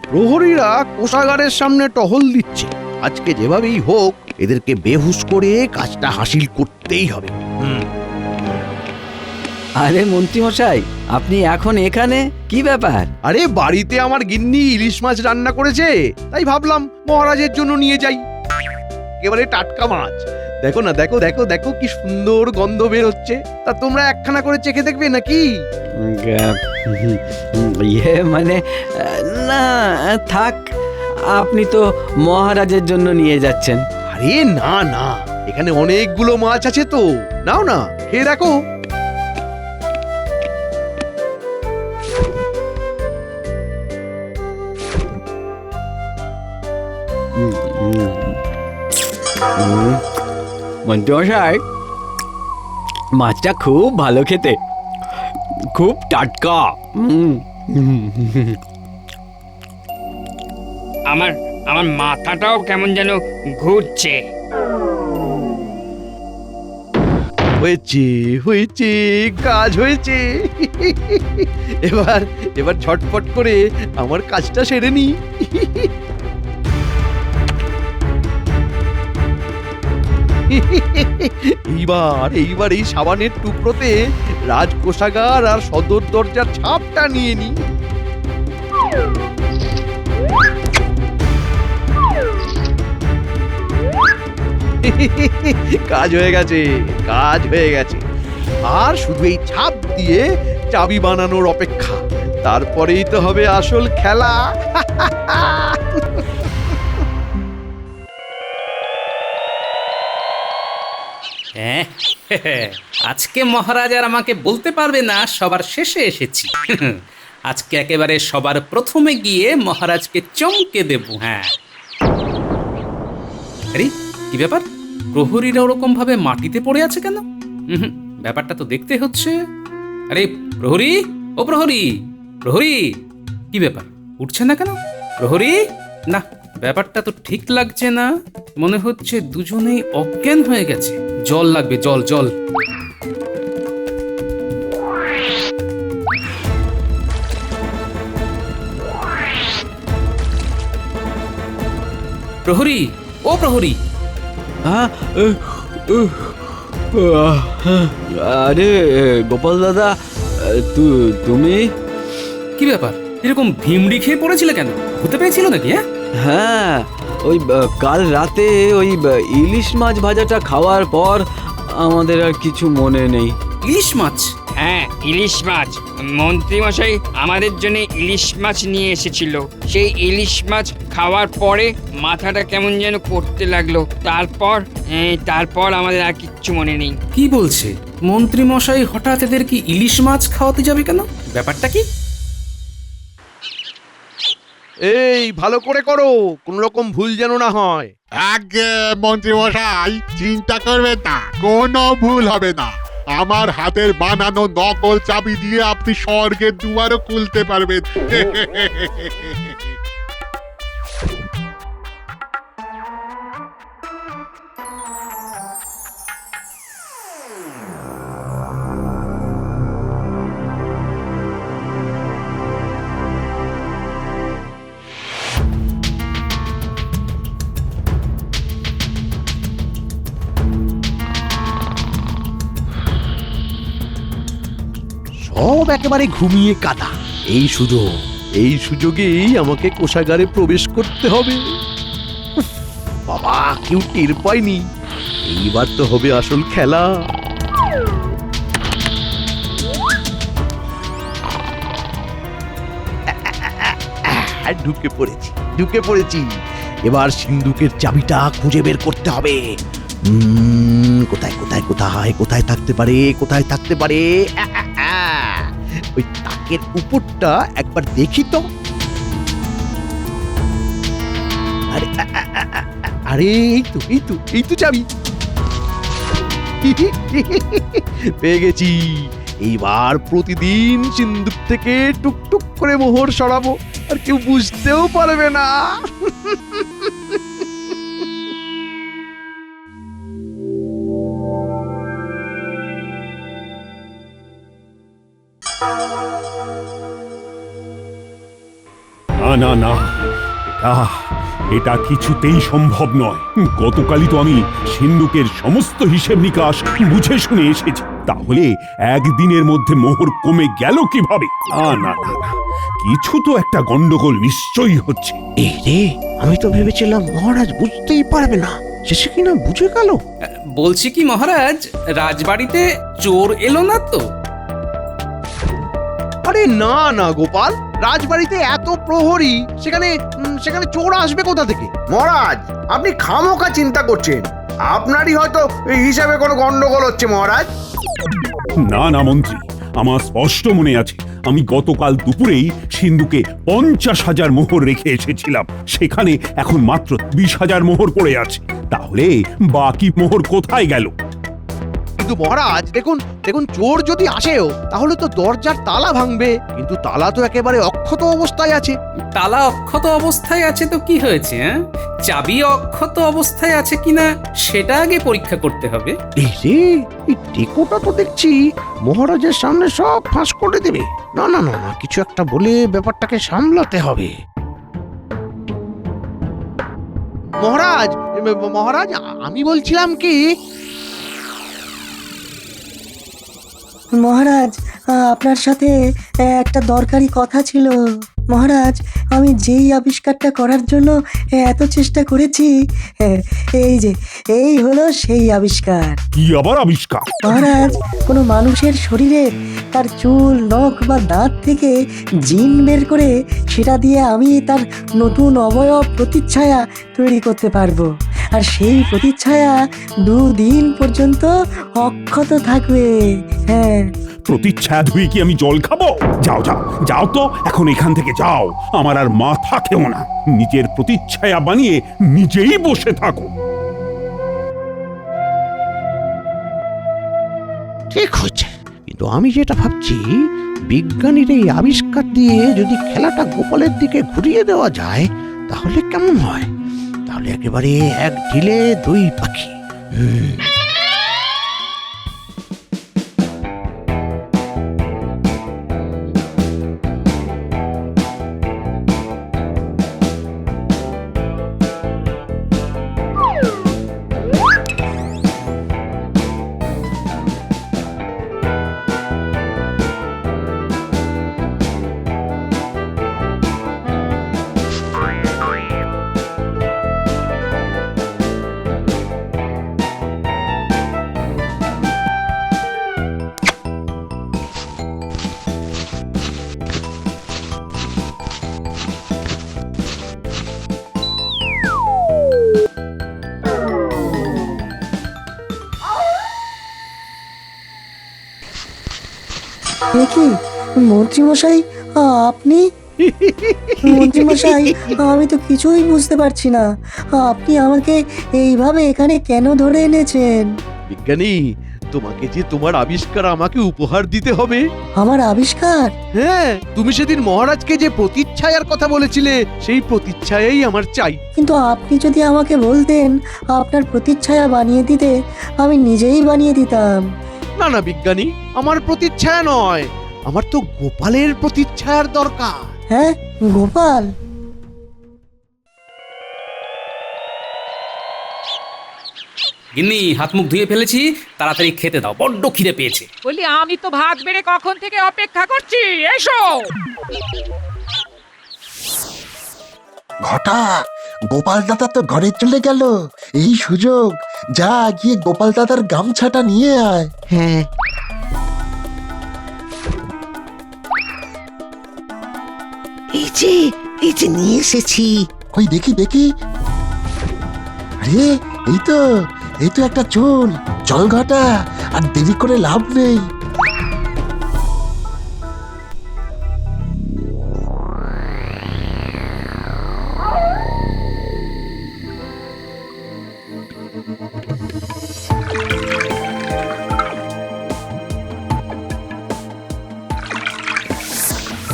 প্রহরীরা কোষাগারের সামনে টহল দিচ্ছে। আজকে যেভাবেই হোক এদেরকে বেহুশ করে কাজটা হাসিল করতেই হবে। আরে মন্ত্রীমশাই, আপনি এখন এখানে? কি ব্যাপার? আরে বাড়িতে আমার গিন্নি ইলিশ মাছ রান্না করেছে, তাই ভাবলাম মহারাজের জন্য নিয়ে যাই। একেবারে টাটকা মাছ। দেখো না, দেখো দেখো দেখো কি সুন্দর গন্ধ বের হচ্ছে। তা তোমরা একখানা করে চেখে দেখবে নাকি? ইয়ে মানে, না থাক, আপনি তো মহারাজের জন্য নিয়ে যাচ্ছেন। আরে না না, এখানে অনেকগুলো মাছ আছে তো, নাও না, খেয়ে দেখো। মন্ত্রীমশাই, মাছটা খুব ভালো খেতে, খুব টাটকা। আমার আমার মাথাটাও কেমন যেন ঘুরছে। হয়েছে হয়েছে, কাজ হয়েছে। এবার এবার ঝটপট করে আমার কাজটা সেরে নি। এইবার এই সাবানের টুকরোতে রাজকোষাগার আর সদর দরজার ছাপটা নিয়ে নি। কাজ হয়ে গেছে, কাজ হয়ে গেছে। আর শুধু এই ছাপ দিয়ে চাবি বানানোর অপেক্ষা, তারপরেই তো হবে আসল খেলা। হ্যাঁ, আজকে মহারাজ আর আমাকে বলতে পারবে না সবার শেষে এসেছি। আজকে একেবারে সবার প্রথমে গিয়ে মহারাজকে চমকে দেব। হ্যাঁ, আরে কি ব্যাপার, প্রহরীরা ওরকম ভাবে মাটিতে পড়ে আছে কেন? ব্যাপারটা তো দেখতে হচ্ছে। আরে প্রহরী, ও প্রহরী, প্রহরী, কি ব্যাপার, উঠছে না কেন প্রহরী? না, ব্যাপারটা তো ঠিক লাগছে না। মনে হচ্ছে দুজনেই অজ্ঞান হয়ে গেছে। জল লাগবে, জল জল। প্রহরী, ও প্রহরী। আরে গোপাল দাদা, তুমি? কি ব্যাপার, এরকম ভিমড়ি খেয়ে পড়েছিলে কেন? ভূতে পেয়েছিল নাকি? হ্যাঁ, ওই কাল রাতে ওই ইলিশ মাছ ভাজাটা খাওয়ার পর আমাদের আর কিছু মনে নেই। ইলিশ মাছ? হ্যাঁ, ইলিশ মাছ। মন্ত্রীমশাই আমাদের জন্য ইলিশ মাছ নিয়ে এসেছিল। সেই ইলিশ মাছ খাওয়ার পরে মাথাটা কেমন যেন করতে লাগলো। তারপর আমাদের আর কিচ্ছু মনে নেই। কি বলছে মন্ত্রী মশাই? হঠাৎ এদের কি ইলিশ মাছ খাওয়াতে যাবে কেন? ব্যাপারটা কি? এই ভালো করে করো, কোন রকম ভুল যেন না হয়। আগে মন্ত্রী মশাই, চিন্তা করবেন না, কোনো ভুল হবে না। আমার হাতের বানানো নকল চাবি দিয়ে আপনি স্বর্গের দুয়ারও খুলতে পারবেন। সব একেবারে ঘুমিয়ে কাটা। এই সুযোগেই আমাকে কোষাগারে প্রবেশ করতে হবে। উফ, বাবা, কেউ টের পায়নি। এইবার তো হবে আসল খেলা। ঢুকে পড়েছি। এবার সিন্ধুকের চাবিটা খুঁজে বের করতে হবে। কোথায় কোথায় কোথায় কোথায় থাকতে পারে, কোথায় থাকতে পারে? ওই তাকের উপরটা একবার দেখি তো। আরে আরে, এই তো চাবি। পেয়ে গেছি। এইবার প্রতিদিন সিন্ধুক থেকে টুকটুক করে মোহর সরাবো, আর কেউ বুঝতেও পারবে না। না না না, এটা কিছুতেই সম্ভব নয়। গতকালই তো আমি সিন্ধুকের সমস্ত হিসেব নিকাশ বুঝে শুনে এসেছি, তাহলে একদিনের মধ্যে মোহর কমে গেল কিভাবে? না, কিছু তো একটা গন্ডগোল নিশ্চয়ই হচ্ছে। এই রে, আমি তো ভেবেছিলাম মহারাজ বুঝতেই পারবে না, শেষে কিনা বুঝে গেল। বলছি কি মহারাজ, রাজবাড়িতে চোর এলো না তো? আরে না না গোপাল, রাজবাড়িতে এত প্রহরী, সেখানে চোর আসবে কোথা থেকে? মহারাজ, আপনি খামোখা চিন্তা করছেন। আপনারই হয়তো এই হিসাবে কোনো গন্ডগোল হচ্ছে মহারাজ। না মন্ত্রী, আমার স্পষ্ট মনে আছে আমি গতকাল দুপুরেই সিন্ধুকে 50,000 মোহর রেখে এসেছিলাম। সেখানে এখন মাত্র 20,000 মোহর পড়ে আছে। তাহলে বাকি মোহর কোথায় গেল? কিন্তু মহারাজ দেখুন চোর যদি আসেও তাহলে তো দরজার তালা ভাঙবে, কিন্তু তালা তো একেবারে অক্ষত অবস্থায় আছে। তালা অক্ষত অবস্থায় আছে তো কি হয়েছে? চাবি অক্ষত অবস্থায় আছে কিনা সেটা আগে পরীক্ষা করতে হবে। এই রে, এই টেকোটা তো দেখছি মহারাজের সামনে সব ফাঁস করে দেবে। না না না না, কিছু একটা বলে ব্যাপারটাকে সামলাতে হবে। মহারাজ আমি বলছিলাম কি, মহারাজ, আপনার সাথে একটা দরকারি কথা ছিল। মহারাজ, আমি যেই আবিষ্কারটা করার জন্য এত চেষ্টা করেছি, এই হলো সেই আবিষ্কার। কি আবার আবিষ্কার? মহারাজ, কোনো মানুষের শরীরে তার চুল, নখ বা দাঁত থেকে জিন বের করে সেটা দিয়ে আমি তার নতুন অবয়ব প্রতিচ্ছায়া তৈরি করতে পারবো। আর সেই প্রতিচ্ছায়া 2 দিন পর্যন্ত অক্ষত থাকবে। হ্যাঁ। প্রতিচ্ছায়া ধুয়ে কি আমি জল খাবো? যাও তো, এখন এখান থেকে যাও। আমার আর মাথা খেও না। নিজের প্রতিচ্ছায়া বানিয়ে নিজেই বসে থাকো। ঠিক হচ্ছে, কিন্তু আমি যেটা ভাবছি, বিজ্ঞানীর এই আবিষ্কার দিয়ে যদি খেলাটা গোপালের দিকে ঘুরিয়ে দেওয়া যায় তাহলে কেমন হয়? তাহলে একেবারে এক ঢিলে 2 পাখি। কি মন্ত্রীমশাই, আপনি? মন্ত্রীমশাই, আমি তো কিছুই বুঝতে পারছি না। আপনি আমাকে এইভাবে এখানে কেন ধরে এনেছেন? বিজ্ঞানী, তোমাকে যে তোমার আবিষ্কার আমাকে উপহার দিতে হবে। আমার আবিষ্কার? হ্যাঁ, তুমি সেদিন মহারাজকে যে প্রতিচ্ছায়ার কথা বলেছিলে সেই প্রতিচ্ছায়াই আমার চাই। কিন্তু আপনি যদি আমাকে বলতেন আপনার প্রতিচ্ছায়া বানিয়ে দিতে, আমি নিজেই বানিয়ে দিতাম। না না বিজ্ঞানী, আমার প্রতিচ্ছায়া নয়, আমার তো গোপালের প্রতিচ্ছায়ার দরকার। হ্যাঁ, গোপাল? গিন্নি, হাত মুখ ধুয়ে ফেলেছি, তাড়াতাড়ি খেতে দাও, বড্ড খিদে পেয়েছে। বলি, আমি তো ভাত বেড়ে কখন থেকে অপেক্ষা করছি। এসো। ঘটা, গোপাল দাদা তো ঘরে চলে গেল। এই সুযোগ, যা গিয়ে গোপাল দাদার গামছাটা নিয়ে আয়। হ্যাঁ। এই যে নিয়ে এসেছি। কই দেখি। আরে এই তো একটা চুল। চল ঘটা, আর দেরি করে লাভ নেই।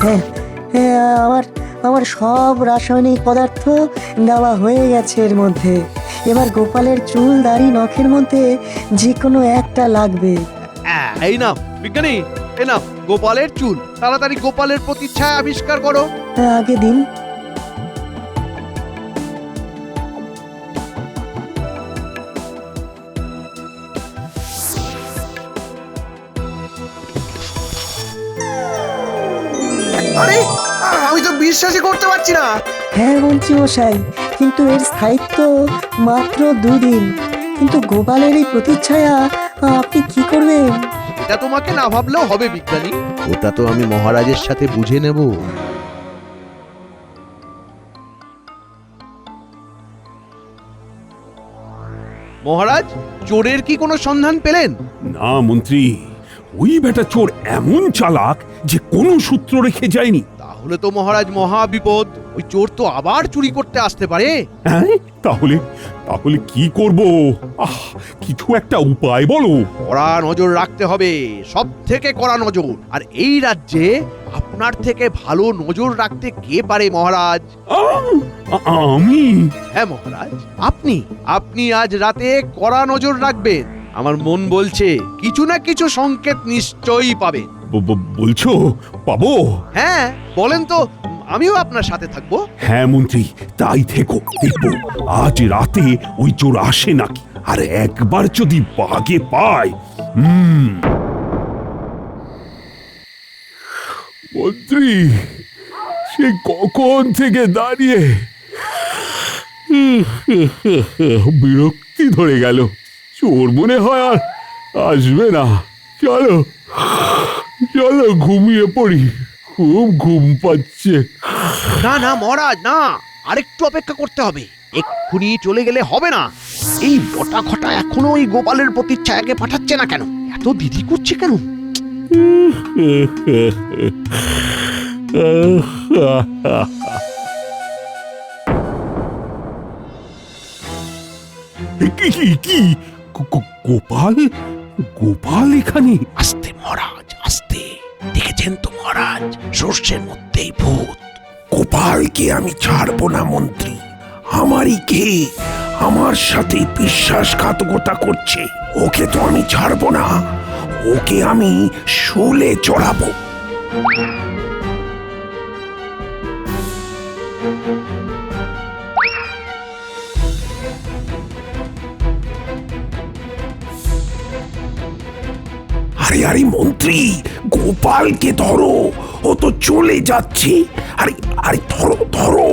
হ্যাঁ, আমার সব রাসায়নিক পদার্থ দেওয়া হয়ে গেছে এর মধ্যে। এবার গোপালের চুল, দাড়ি, নখের মধ্যে যে কোনো একটা লাগবে। এই নাও বিজ্ঞানী, এই নাও গোপালের চুল। তাড়াতাড়ি গোপালের প্রতিচ্ছায়া আবিষ্কার করো। আগে দিন। আরে আমি তো বিশ্বাসই করতে পারছি না। হ্যাঁ মন্ত্রী মশাই, কিন্তু এর স্থায়িত্ব মাত্র 2 দিন। কিন্তু গোপালের এই প্রতিচ্ছায়া আপনি কি করবেন? এটা তোমাকে না ভাবলেও হবে বিজ্ঞানী, ওটা তো আমি মহারাজের সাথে বুঝে নেব। মহারাজ, চোরের কি কোনো সন্ধান পেলেন? না মন্ত্রী, ওই বেটা চোর এমন চালাক যে কোনো সূত্র রেখে যায়নি। তাহলে তো মহারাজ মহা বিপদ, ওই চোর তো আবার চুরি করতে আসতে পারে। হ্যাঁ, তাহলে তাহলে কি করব? কিছু একটা উপায় বলো। কড়া নজর রাখতে হবে, সব থেকে কড়া নজর। আর এই রাজ্যে আপনার থেকে ভালো নজর রাখতে কে পারে মহারাজ? আমি? হ্যাঁ মহারাজ, আপনি আপনি আজ রাতে কড়া নজর রাখবেন। আমার মন বলছে কিছু না কিছু সংকেত নিশ্চয়ই পাবেন। বলছো পাবো? হ্যাঁ বলেন তো, আমিও আপনার সাথে থাকবো। হ্যাঁ মন্ত্রী, তাই থেকো, দেখবো আজ রাতে ওই চোর আসে নাকি। আর একবার যদি বাগে পায়, মন্ত্রী সে কখন থেকে দাঁড়িয়ে বিরক্তি ধরে গেল। চোর মনে হয় আর আসবে না। চলো চলো ঘুমিয়ে পড়ি, খুব ঘুম পাচ্ছে। না না মহারাজ, না, আরেকটু অপেক্ষা করতে হবে। এক্ষুনি চলে গেলে হবে না। এই বটা খটা এখনো ওই গোপালের প্রতিচ্ছায়াকে পাঠাচ্ছে না কেন? এত দেরি করছে কেন? কি কি কি গোপাল? গোপাল এখানে? আস্তে মহারাজ, আস্তে। দেখেছেন তো মহারাজ, সর্ষের মধ্যেই ভূত। গোপালকে আমি ছাড়বো না মন্ত্রী। আমারই কে আমার সাথে বিশ্বাসঘাতকতা করছে, ওকে তো আমি ছাড়বো না। ওকে আমি শুলে চড়াবো। আরে আরে মন্ত্রী, গোপালকে ধরো, ও তো চলে যাচ্ছে। আরে আরে ধরো ধরো।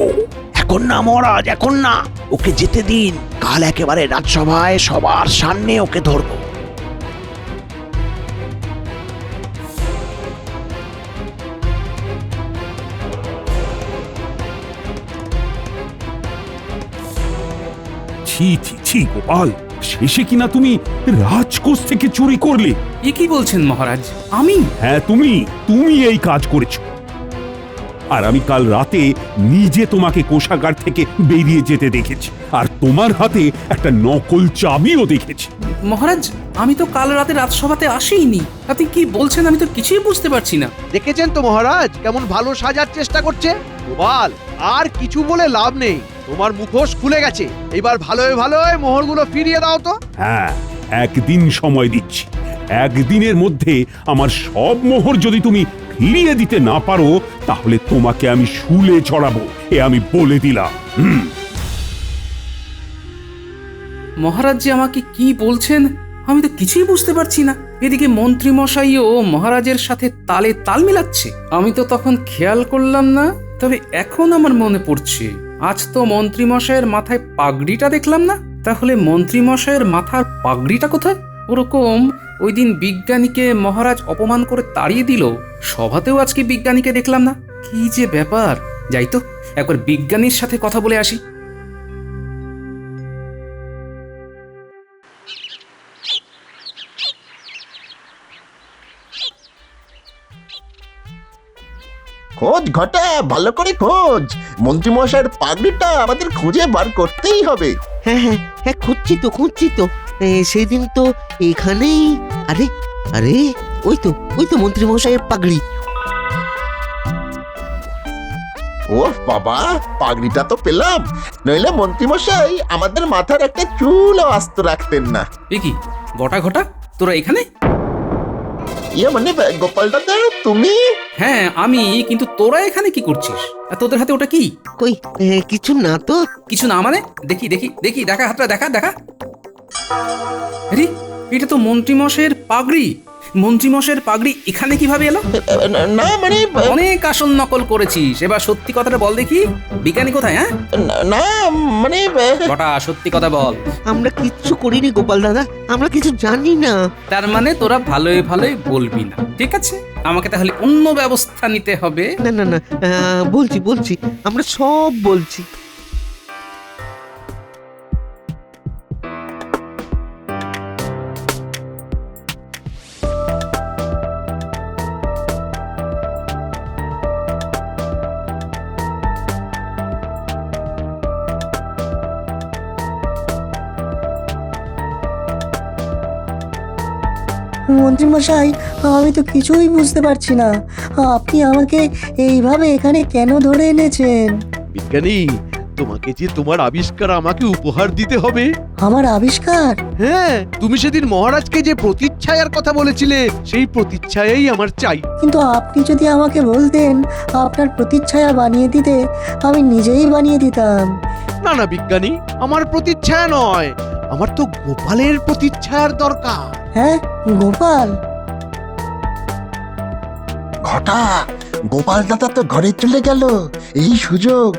এখন না মহারাজ, এখন না, ওকে যেতে দিন। কাল একেবারে রাজসভায় সবার সামনে ওকে ধরবো। ছি ছি ছি গোপাল, শেষে কিনা তুমি রাজকোষ থেকে চুরি করলে? এ কি বলছেন মহারাজ? আমি? হ্যাঁ তুমি তুমি এই কাজ করেছো। আর আমি কাল রাতে নিজে তোমাকে কোষাগার থেকে বেরিয়ে যেতে দেখেছি, আর তোমার হাতে একটা নকল চাবিও দেখেছি। মহারাজ, আমি তো কাল রাতে রাজসভাতে আসিনি। আপনি কি বলছেন? আমি তো কিছুই বুঝতে পারছি না। দেখেছেন তো মহারাজ, কেমন ভালো সাজার চেষ্টা করছে। গোপাল, আর কিছু বলে লাভ নেই, তোমার মুখোশ খুলে গেছে। এবার ভালোই ভালোই মোহরগুলো ফিরিয়ে দাও তো। হ্যাঁ, একদিন সময় দিচ্ছি। একদিনের মধ্যে আমার সব মোহর যদি তুমি ফিরিয়ে দিতে না পারো, তাহলে তোমাকে আমি শুলে চড়াবো, এ আমি বলে দিলাম। মহারাজ যে আমাকে কি বলছেন আমি তো কিছুই বুঝতে পারছি না। এদিকে মন্ত্রী মশাইও মহারাজের সাথে তালে তাল মিলাচ্ছে। আমি তো তখন খেয়াল করলাম না, তবে এখন আমার মনে পড়ছে, আজ তো মন্ত্রী মশাইয়ের মাথায় পাগড়িটা দেখলাম না। তাহলে মন্ত্রী মশাইয়ের মাথার পাগড়িটা কোথায়? ওরকম ওই দিন বিজ্ঞানীকে মহারাজ অপমান করে তাড়িয়ে দিল, সভাতেও আজকে বিজ্ঞানীকে দেখলাম না। কি যে ব্যাপার! যাই তো একবার বিজ্ঞানীর সাথে কথা বলে আসি। খোঁজ ঘটা, ভালো করে খোঁজ। মন্ত্রী মশাইয়ের পাগড়িটা আমাদের খুঁজে বার করতেই হবে। হ্যাঁ হ্যাঁ হ্যাঁ, খুঁজছি তো। সেদিন তো এখানেই। আরে আরে, ওই তো মন্ত্রী মশাইয়ের পাগড়ি। ও বাবা, পাগড়িটা তো পেলাম। নইলে মন্ত্রী মশাই আমাদের মাথার একটা চুলও আস্ত রাখতেন না। এ কি বটা ঘটা, তোরা এখানে? ইয়ে মানে গোপাল দাদা, তুমি? হ্যাঁ আমি, কিন্তু তোরা এখানে কি করছিস? আর তোদের হাতে ওটা কি? কই, কিছু না তো। কিছু না মানে? দেখি দেখি দেখি, দেখা হাতটা দেখা দেখা। আরে এটা তো মন্ত্রী মশাইয়ের পাগড়ি। মন্ত্রীমশাইয়ের পাগড়ি এখানে কিভাবে এলো? না মানে অনেক আসল নকল করেছিস, এবার সত্যি কথাটা বল দেখি। বিজ্ঞানী কোথায়? হ্যাঁ না মানে বটা, সত্যি কথা বল। আমরা কিচ্ছু করিনি গোপাল দাদা, আমরা কিছু জানি না। তার মানে তোরা ভালোই ভালোই বলবি না, ঠিক আছে? আমাকে তাহলে অন্য ব্যবস্থা নিতে হবে। না না না, বলছি আমরা সব বলছি। মন্ত্রীমশাই, আমি তো কিছুই বুঝতে পারছি না। আপনি আমাকে এইভাবে এখানে কেন ধরে এনেছেন? বিজ্ঞানী, তোমাকে যে তোমার আবিষ্কার আমাকে উপহার দিতে হবে। আমার আবিষ্কার? হ্যাঁ, তুমি সেদিন মহারাজকে যে প্রতিচ্ছায়ার কথা বলেছিলে, সেই প্রতিচ্ছায়াই আমার চাই। কিন্তু আপনি যদি আমাকে বলতেন আপনার প্রতিচ্ছায়া বানিয়ে দিতে, আমি নিজেই বানিয়ে দিতাম। না না বিজ্ঞানী, আমার প্রতিচ্ছায়া নয়, আমার তো গোপালের প্রতিচ্ছায়ার দরকার। হ্যাঁ, গোপাল? ঘটা, গোপাল দাদা তো ঘরে চলে গেল, এই সুযোগ,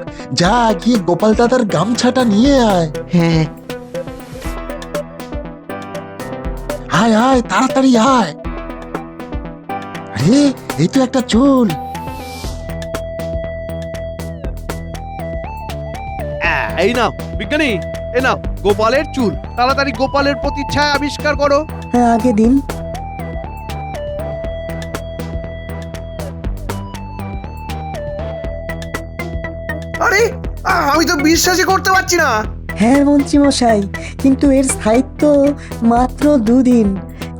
যা গিয়ে গোপাল দাদার গামছাটা নিয়ে আয়। হ্যাঁ, আয় আয় তাড়াতাড়ি আয়। আরে এই তো একটা চুল। এই নাও বিজ্ঞানী, এ নাও গোপালের চুল। তাড়াতাড়ি গোপালের প্রতিচ্ছায়া আবিষ্কার করো। হ্যাঁ, আগে দিন। আরে আমি তো বিশ্বাসই করতে পারছি না। হ্যাঁ মন্ত্রীমশাই, কিন্তু এর স্থায়িত্ব মাত্র 2 দিন।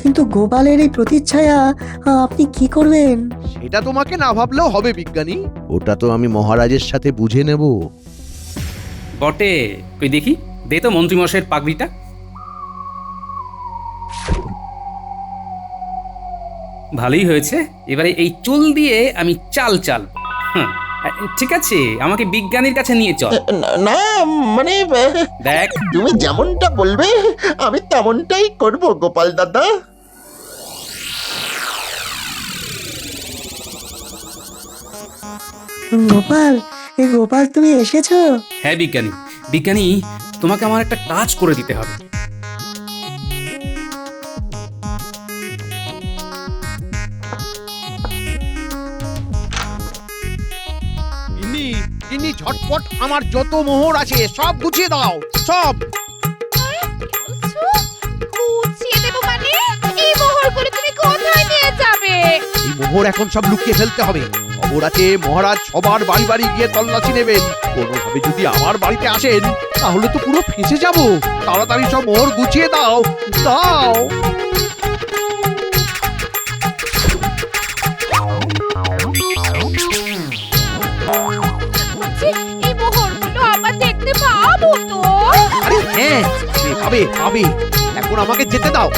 কিন্তু গোপালের এই প্রতিচ্ছায়া আপনি কি করবেন? সেটা তোমাকে না ভাবলেও হবে বিজ্ঞানী, ওটা তো আমি মহারাজের সাথে বুঝে নেব। বটে, কই দেখি, দে তো মন্ত্রীমশাইয়ের পাগড়িটা। ভালোই হয়েছে, এবারে এই চুল দিয়ে আমি চাল চাল। ঠিক আছে, আমাকে বিজ্ঞানীর কাছে নিয়ে চল। না মানে দেখ, তুমি যেমনটা বলবে আমি তেমনটাই করব গোপাল দাদা। গোপাল, এই গোপাল তুমি এসেছো? হ্যাঁ বিজ্ঞানী, বিজ্ঞানী তোমাকে আমার একটা কাজ করে দিতে হবে। গিন্নি, গিন্নি ঝটপট আমার যত মোহর আছে সব গুছিয়ে দাও, সব। গুছিয়ে দেবো মানে? এই মোহরগুলো তুমি কোথায় নিয়ে যাবে? এই মোহর এখন সব লুকিয়ে ফেলতে হবে। খবর আছে মহারাজ সবার বাড়ি বাড়ি গিয়ে তল্লাশি নেবেন। কোনোভাবে যদি আমার বাড়িতে আসেন তাহলে তো পুরো ফেঁসে যাব। তাড়াতাড়ি সব মোহর গুছিয়ে দাও, দাও। এই মোহরগুলো আবার দেখতে পাবো তো? আরে হ্যাঁ, পাবে পাবে, এখন আমাকে যেতে দাও।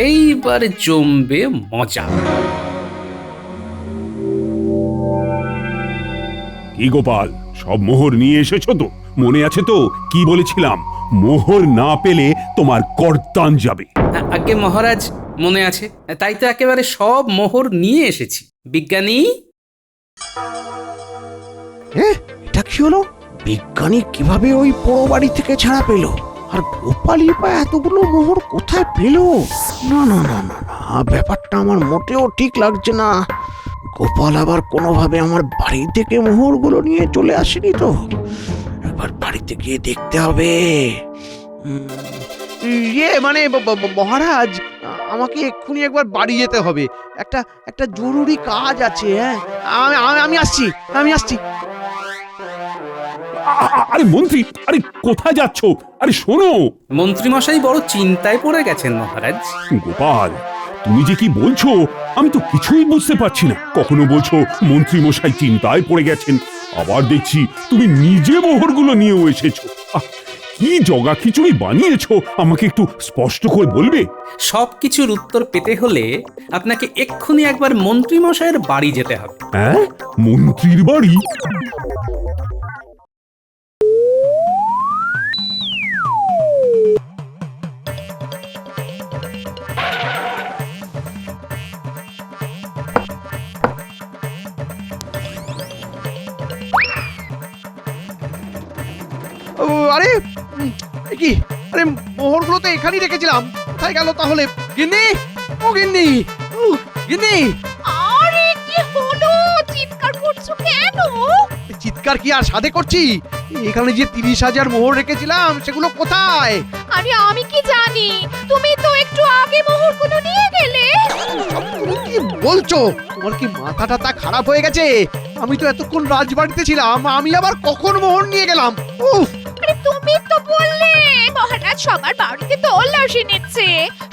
এইবার জমবে মজা। কি গোপাল, সব মোহর নিয়ে এসেছো তো? মনে আছে তো কি বলেছিলাম, মোহর না পেলে তোমার গর্দান যাবে। আগে মহারাজ, মনে আছে, তাই তো একেবারে সব মোহর নিয়ে এসেছি। বিজ্ঞানী, এটা কি হলো? বিজ্ঞানী কিভাবে ওই পোড়ো বাড়ি থেকে ছাড়া পেল? আর গোপালই বা এতগুলো মোহর কোথায় পেল? না না না না না, ব্যাপারটা আমার মোটেও ঠিক লাগছে না। গোপাল আবার কোনোভাবে আমার বাড়ি থেকে মোহরগুলো নিয়ে চলে আসেনি তো? একবার বাড়িতে গিয়ে দেখতে হবে। মানে মহারাজ, আমাকে এক্ষুনি একবার বাড়ি যেতে হবে। একটা জরুরি কাজ আছে। হ্যাঁ, আমি আসছি, আমি আসছি। আরে মন্ত্রী, আরে কোথায় যাচ্ছ? আরে শোনো। মন্ত্রীমশাই বড় চিন্তায় পড়ে গেছেন মহারাজ। গোপাল, তুমি যে কি বলছো আমি তো কিছুই বুঝতে পারছি না। কখনো বলছো মন্ত্রী মশাই চিন্তায় পড়ে গেছেন, আবার দেখছি তুমি নিজে মোহরগুলো নিয়েও এসেছো। কি জগা খিচুড়ি বানিয়েছো আমাকে একটু স্পষ্ট করে বলবে? সবকিছুর উত্তর পেতে হলে আপনাকে এক্ষুনি একবার মন্ত্রীমশাইয়ের বাড়ি যেতে হবে। হ্যাঁ, মন্ত্রীর বাড়ি? আরে এ কি, আরে মোহরগুলো তো এখানেই রেখেছিলাম, কোথায় গেল তাহলে? গিন্নি, ও গিন্নি, গিন্নি। আরে কি হলো, চিৎকার করছো কেন? চিৎকার কি আর সাধে করছি? এখানে যে 30,000 মোহর রেখেছিলাম সেগুলো কোথায়? আরে আমি কি জানি, তুমি তো একটু আগে মোহরগুলো নিয়ে গেলে। তুমি কি বলছো? তোমার কি মাথা টাথা খারাপ হয়ে গেছে? আমি তো এতক্ষণ রাজবাড়িতে ছিলাম, আমি আবার কখন মোহর নিয়ে গেলাম? উফ! আরে তুমি তো বললে মহারাজ সবার বাড়িতে তল্লাশি নিচ্ছে,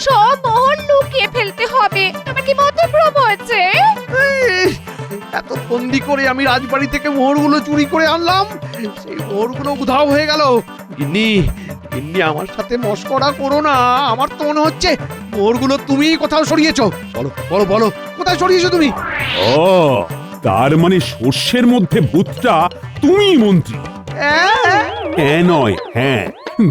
সব মোহর লুকিয়ে ফেলতে হবে। তোমার কি মতভ্রম হয়েছে? এত বন্দি করে আমি রাজবাড়ি থেকে মোহরগুলো চুরি করে আনলাম, সেই মোহরগুলো উধাও হয়ে গেল। গিন্নি, গিন্নি, আমার সাথে মশকরা করো না। আমার তো মনে হচ্ছে মোহরগুলো তুমিই কোথাও সরিয়েছো। বলো বলো বলো, কোথায় সরিয়েছো তুমি? ও, তার মানে শস্যের মধ্যে ভূতটা তুমি মন্ত্রী? হ্যাঁ নয়, হ্যাঁ,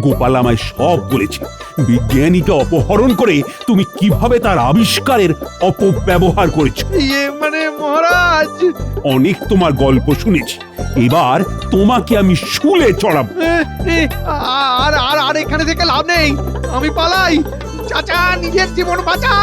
গোপাল আমায় সব বলেছে। বিজ্ঞানীকে অপহরণ করে তুমি কিভাবে তার আবিষ্কারের অপব্যবহার করেছো। ইয়ে মানে মহারাজ, অনেক তোমার গল্প শুনেছি, এবার তোমাকে আমি শুলে চড়াবো। আর আর আর এখানে থেকে লাভ নেই, আমি পালাই। চাচা, নিজের জীবন বাঁচা।